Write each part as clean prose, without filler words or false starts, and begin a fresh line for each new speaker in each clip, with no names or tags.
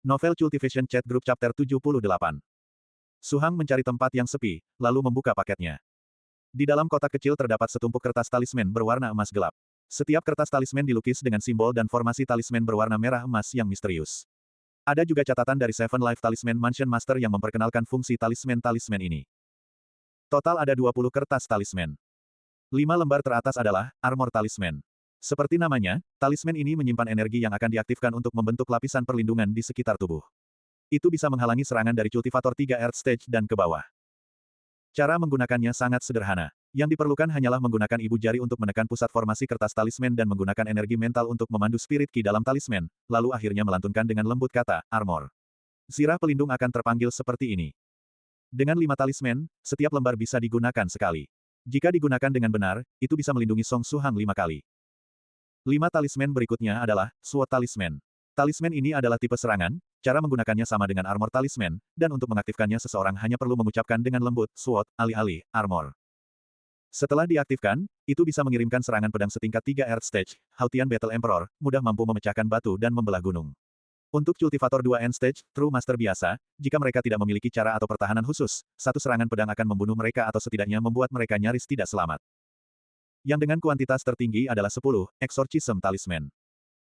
Novel Cultivation Chat Group Chapter 78. Su Hang mencari tempat yang sepi, lalu membuka paketnya. Di dalam kotak kecil terdapat setumpuk kertas talisman berwarna emas gelap. Setiap kertas talisman dilukis dengan simbol dan formasi talisman berwarna merah emas yang misterius. Ada juga catatan dari Seven Life Talisman Mansion Master yang memperkenalkan fungsi talisman-talisman ini. Total ada 20 kertas talisman. 5 lembar teratas adalah Armor Talisman. Seperti namanya, talisman ini menyimpan energi yang akan diaktifkan untuk membentuk lapisan perlindungan di sekitar tubuh. Itu bisa menghalangi serangan dari kultivator 3 Earth Stage dan ke bawah. Cara menggunakannya sangat sederhana. Yang diperlukan hanyalah menggunakan ibu jari untuk menekan pusat formasi kertas talisman dan menggunakan energi mental untuk memandu spirit ki dalam talisman, lalu akhirnya melantunkan dengan lembut kata, Armor. Zirah pelindung akan terpanggil seperti ini. Dengan 5 talisman, setiap lembar bisa digunakan sekali. Jika digunakan dengan benar, itu bisa melindungi Song Su Hang 5 kali. 5 talisman berikutnya adalah Sword Talisman. Talisman ini adalah tipe serangan, cara menggunakannya sama dengan Armor Talisman, dan untuk mengaktifkannya seseorang hanya perlu mengucapkan dengan lembut, Sword, alih-alih, Armor. Setelah diaktifkan, itu bisa mengirimkan serangan pedang setingkat 3 Earth Stage, Hautian Battle Emperor, mudah mampu memecahkan batu dan membelah gunung. Untuk Cultivator 2 End Stage, True Master biasa, jika mereka tidak memiliki cara atau pertahanan khusus, satu serangan pedang akan membunuh mereka atau setidaknya membuat mereka nyaris tidak selamat. Yang dengan kuantitas tertinggi adalah 10, Exorcism Talisman.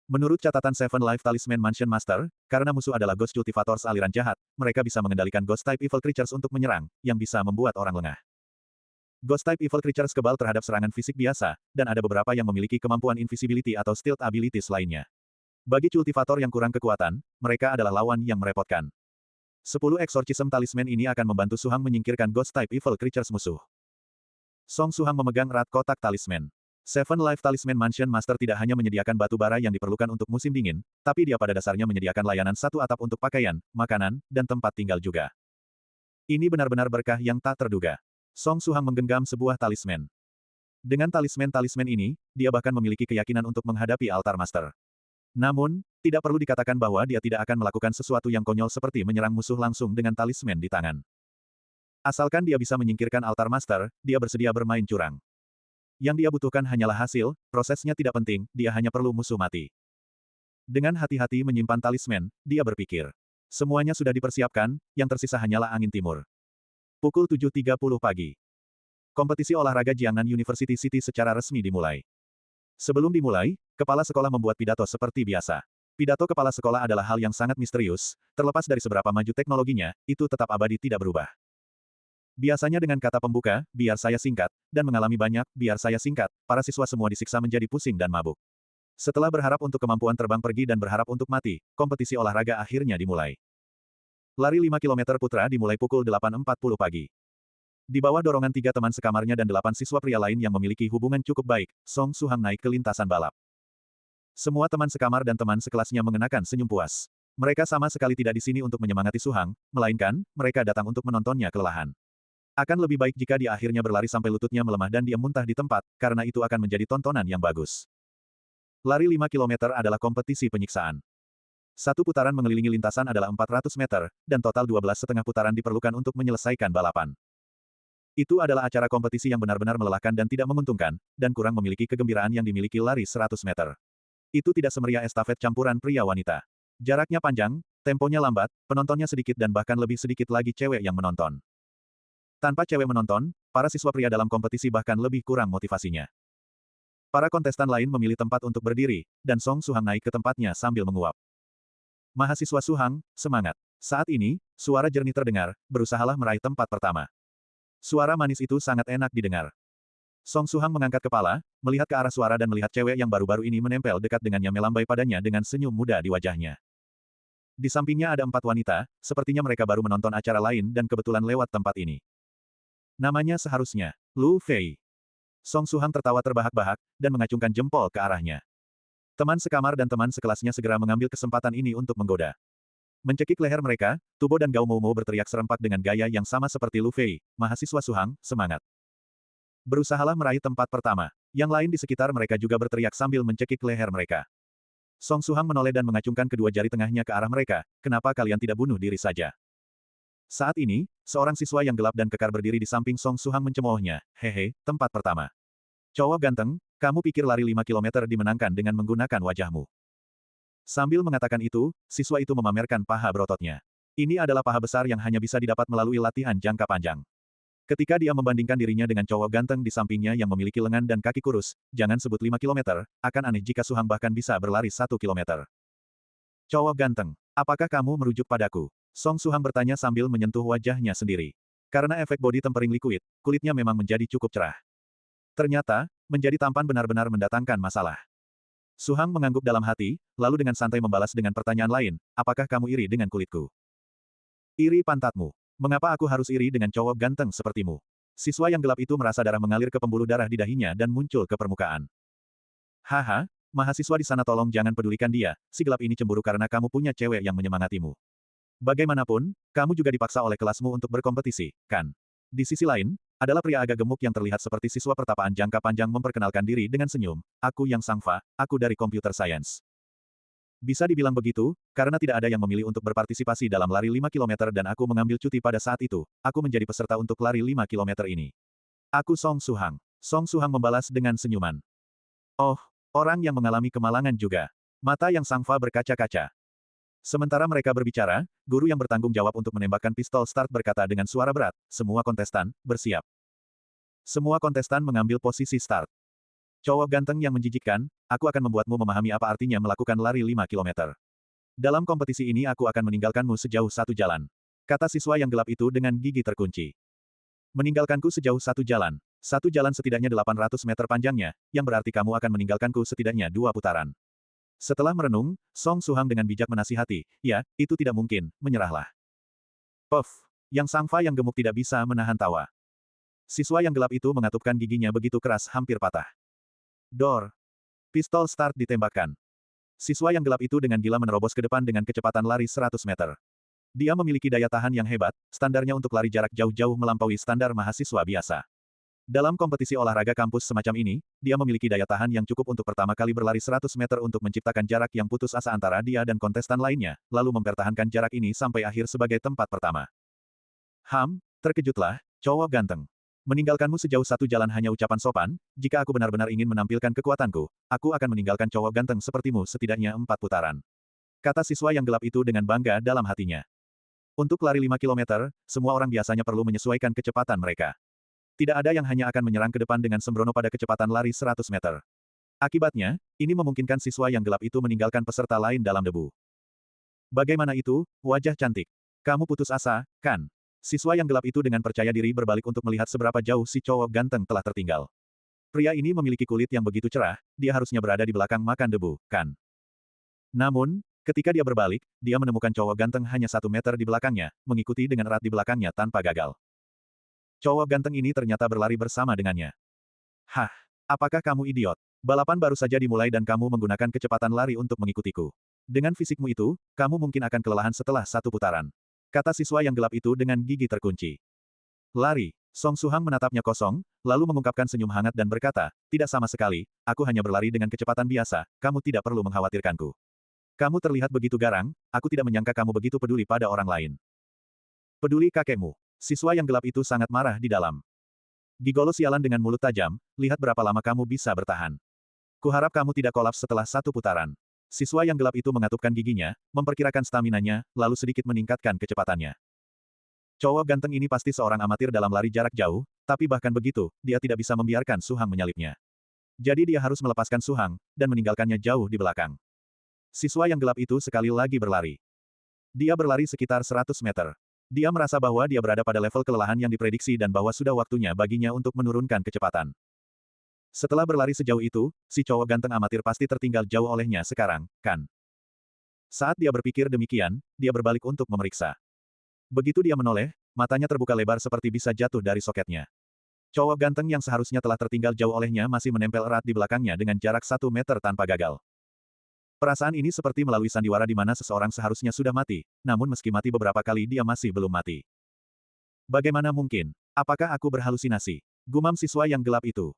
Menurut catatan Seven Life Talisman Mansion Master, karena musuh adalah Ghost Cultivators aliran jahat, mereka bisa mengendalikan Ghost-type Evil Creatures untuk menyerang, yang bisa membuat orang lengah. Ghost-type Evil Creatures kebal terhadap serangan fisik biasa, dan ada beberapa yang memiliki kemampuan invisibility atau stealth abilities lainnya. Bagi Cultivator yang kurang kekuatan, mereka adalah lawan yang merepotkan. 10 Exorcism Talisman ini akan membantu Su Hang menyingkirkan Ghost-type Evil Creatures musuh. Song Su Hang memegang erat kotak talisman. Seven Life Talisman Mansion Master tidak hanya menyediakan batu bara yang diperlukan untuk musim dingin, tapi dia pada dasarnya menyediakan layanan satu atap untuk pakaian, makanan, dan tempat tinggal juga. Ini benar-benar berkah yang tak terduga. Song Su Hang menggenggam sebuah talisman. Dengan talisman-talisman ini, dia bahkan memiliki keyakinan untuk menghadapi altar master. Namun, tidak perlu dikatakan bahwa dia tidak akan melakukan sesuatu yang konyol seperti menyerang musuh langsung dengan talisman di tangan. Asalkan dia bisa menyingkirkan altar master, dia bersedia bermain curang. Yang dia butuhkan hanyalah hasil, prosesnya tidak penting, dia hanya perlu musuh mati. Dengan hati-hati menyimpan talisman, dia berpikir. Semuanya sudah dipersiapkan, yang tersisa hanyalah angin timur. Pukul 7.30 pagi. Kompetisi olahraga Jiangnan University City secara resmi dimulai. Sebelum dimulai, kepala sekolah membuat pidato seperti biasa. Pidato kepala sekolah adalah hal yang sangat misterius, terlepas dari seberapa maju teknologinya, itu tetap abadi tidak berubah. Biasanya dengan kata pembuka, biar saya singkat, dan mengalami banyak, biar saya singkat, para siswa semua disiksa menjadi pusing dan mabuk. Setelah berharap untuk kemampuan terbang pergi dan berharap untuk mati, kompetisi olahraga akhirnya dimulai. Lari 5 km putra dimulai pukul 8.40 pagi. Di bawah dorongan 3 teman sekamarnya dan 8 siswa pria lain yang memiliki hubungan cukup baik, Song Su Hang naik ke lintasan balap. Semua teman sekamar dan teman sekelasnya mengenakan senyum puas. Mereka sama sekali tidak di sini untuk menyemangati Su Hang, melainkan, mereka datang untuk menontonnya kelelahan. Akan lebih baik jika dia akhirnya berlari sampai lututnya melemah dan dia muntah di tempat, karena itu akan menjadi tontonan yang bagus. Lari 5 km adalah kompetisi penyiksaan. Satu putaran mengelilingi lintasan adalah 400 meter, dan total 12,5 putaran diperlukan untuk menyelesaikan balapan. Itu adalah acara kompetisi yang benar-benar melelahkan dan tidak menguntungkan, dan kurang memiliki kegembiraan yang dimiliki lari 100 meter. Itu tidak semeriah estafet campuran pria-wanita. Jaraknya panjang, temponya lambat, penontonnya sedikit dan bahkan lebih sedikit lagi cewek yang menonton. Tanpa cewek menonton, para siswa pria dalam kompetisi bahkan lebih kurang motivasinya. Para kontestan lain memilih tempat untuk berdiri, dan Song Su Hang naik ke tempatnya sambil menguap. Mahasiswa Su Hang, semangat. Saat ini, suara jernih terdengar, berusahalah meraih tempat pertama. Suara manis itu sangat enak didengar. Song Su Hang mengangkat kepala, melihat ke arah suara dan melihat cewek yang baru-baru ini menempel dekat dengannya melambai padanya dengan senyum muda di wajahnya. Di sampingnya ada 4 wanita, sepertinya mereka baru menonton acara lain dan kebetulan lewat tempat ini. Namanya seharusnya Lu Fei. Song Su Hang tertawa terbahak-bahak, dan mengacungkan jempol ke arahnya. Teman sekamar dan teman sekelasnya segera mengambil kesempatan ini untuk menggoda. Mencekik leher mereka, Tubo dan Gao Moumo berteriak serempak dengan gaya yang sama seperti Lu Fei, mahasiswa Su Hang, semangat. Berusahalah meraih tempat pertama. Yang lain di sekitar mereka juga berteriak sambil mencekik leher mereka. Song Su Hang menoleh dan mengacungkan kedua jari tengahnya ke arah mereka, kenapa kalian tidak bunuh diri saja? Saat ini, seorang siswa yang gelap dan kekar berdiri di samping Song Su Hang mencemoohnya. Hehe, tempat pertama. Cowok ganteng, kamu pikir lari 5 km dimenangkan dengan menggunakan wajahmu? Sambil mengatakan itu, siswa itu memamerkan paha berototnya. Ini adalah paha besar yang hanya bisa didapat melalui latihan jangka panjang. Ketika dia membandingkan dirinya dengan cowok ganteng di sampingnya yang memiliki lengan dan kaki kurus, jangan sebut 5 kilometer, akan aneh jika Su Hang bahkan bisa berlari 1 kilometer. Cowok ganteng, apakah kamu merujuk padaku? Song Su Hang bertanya sambil menyentuh wajahnya sendiri. Karena efek body tempering liquid, kulitnya memang menjadi cukup cerah. Ternyata, menjadi tampan benar-benar mendatangkan masalah. Su Hang mengangguk dalam hati, lalu dengan santai membalas dengan pertanyaan lain, apakah kamu iri dengan kulitku? Iri pantatmu. Mengapa aku harus iri dengan cowok ganteng sepertimu? Siswa yang gelap itu merasa darah mengalir ke pembuluh darah di dahinya dan muncul ke permukaan. Haha, mahasiswa di sana tolong jangan pedulikan dia, si gelap ini cemburu karena kamu punya cewek yang menyemangatimu. Bagaimanapun, kamu juga dipaksa oleh kelasmu untuk berkompetisi, kan? Di sisi lain, adalah pria agak gemuk yang terlihat seperti siswa pertapaan jangka panjang memperkenalkan diri dengan senyum, aku Yang Sangfa, aku dari Computer Science. Bisa dibilang begitu, karena tidak ada yang memilih untuk berpartisipasi dalam lari 5 km dan aku mengambil cuti pada saat itu, aku menjadi peserta untuk lari 5 km ini. Aku Song Su Hang. Song Su Hang membalas dengan senyuman. Oh, orang yang mengalami kemalangan juga. Mata Yang Sangfa berkaca-kaca. Sementara mereka berbicara, guru yang bertanggung jawab untuk menembakkan pistol start berkata dengan suara berat, semua kontestan, bersiap. Semua kontestan mengambil posisi start. Cowok ganteng yang menjijikkan, aku akan membuatmu memahami apa artinya melakukan lari 5 km. Dalam kompetisi ini aku akan meninggalkanmu sejauh 1 jalan. Kata siswa yang gelap itu dengan gigi terkunci. Meninggalkanku sejauh 1 jalan. 1 jalan setidaknya 800 meter panjangnya, yang berarti kamu akan meninggalkanku setidaknya 2 putaran. Setelah merenung, Song Su Hang dengan bijak menasihati, ya, itu tidak mungkin, menyerahlah. Puff, Yang Sangfa yang gemuk tidak bisa menahan tawa. Siswa yang gelap itu mengatupkan giginya begitu keras hampir patah. Dor. Pistol start ditembakkan. Siswa yang gelap itu dengan gila menerobos ke depan dengan kecepatan lari 100 meter. Dia memiliki daya tahan yang hebat, standarnya untuk lari jarak jauh-jauh melampaui standar mahasiswa biasa. Dalam kompetisi olahraga kampus semacam ini, dia memiliki daya tahan yang cukup untuk pertama kali berlari 100 meter untuk menciptakan jarak yang putus asa antara dia dan kontestan lainnya, lalu mempertahankan jarak ini sampai akhir sebagai tempat pertama. Terkejutlah, cowok ganteng. Meninggalkanmu sejauh 1 jalan hanya ucapan sopan, jika aku benar-benar ingin menampilkan kekuatanku, aku akan meninggalkan cowok ganteng sepertimu setidaknya 4 putaran. Kata siswa yang gelap itu dengan bangga dalam hatinya. Untuk lari 5 km, semua orang biasanya perlu menyesuaikan kecepatan mereka. Tidak ada yang hanya akan menyerang ke depan dengan sembrono pada kecepatan lari 100 meter. Akibatnya, ini memungkinkan siswa yang gelap itu meninggalkan peserta lain dalam debu. Bagaimana itu, wajah cantik? Kamu putus asa, kan? Siswa yang gelap itu dengan percaya diri berbalik untuk melihat seberapa jauh si cowok ganteng telah tertinggal. Pria ini memiliki kulit yang begitu cerah, dia harusnya berada di belakang makan debu, kan? Namun, ketika dia berbalik, dia menemukan cowok ganteng hanya 1 meter di belakangnya, mengikuti dengan erat di belakangnya tanpa gagal. Cowok ganteng ini ternyata berlari bersama dengannya. Hah, apakah kamu idiot? Balapan baru saja dimulai dan kamu menggunakan kecepatan lari untuk mengikutiku. Dengan fisikmu itu, kamu mungkin akan kelelahan setelah 1 putaran. Kata siswa yang gelap itu dengan gigi terkunci. Lari. Song Su Hang menatapnya kosong, lalu mengungkapkan senyum hangat dan berkata, tidak sama sekali, aku hanya berlari dengan kecepatan biasa, kamu tidak perlu mengkhawatirkanku. Kamu terlihat begitu garang, aku tidak menyangka kamu begitu peduli pada orang lain. Peduli kakekmu. Siswa yang gelap itu sangat marah di dalam. Gigolo sialan dengan mulut tajam, lihat berapa lama kamu bisa bertahan. Kuharap kamu tidak kolaps setelah 1 putaran. Siswa yang gelap itu mengatupkan giginya, memperkirakan staminanya, lalu sedikit meningkatkan kecepatannya. Cowok ganteng ini pasti seorang amatir dalam lari jarak jauh, tapi bahkan begitu, dia tidak bisa membiarkan Su Hang menyalipnya. Jadi dia harus melepaskan Su Hang, dan meninggalkannya jauh di belakang. Siswa yang gelap itu sekali lagi berlari. Dia berlari sekitar 100 meter. Dia merasa bahwa dia berada pada level kelelahan yang diprediksi dan bahwa sudah waktunya baginya untuk menurunkan kecepatan. Setelah berlari sejauh itu, si cowok ganteng amatir pasti tertinggal jauh olehnya sekarang, kan? Saat dia berpikir demikian, dia berbalik untuk memeriksa. Begitu dia menoleh, matanya terbuka lebar seperti bisa jatuh dari soketnya. Cowok ganteng yang seharusnya telah tertinggal jauh olehnya masih menempel erat di belakangnya dengan jarak 1 meter tanpa gagal. Perasaan ini seperti melalui sandiwara di mana seseorang seharusnya sudah mati, namun meski mati beberapa kali dia masih belum mati. Bagaimana mungkin? Apakah aku berhalusinasi? Gumam siswa yang gelap itu.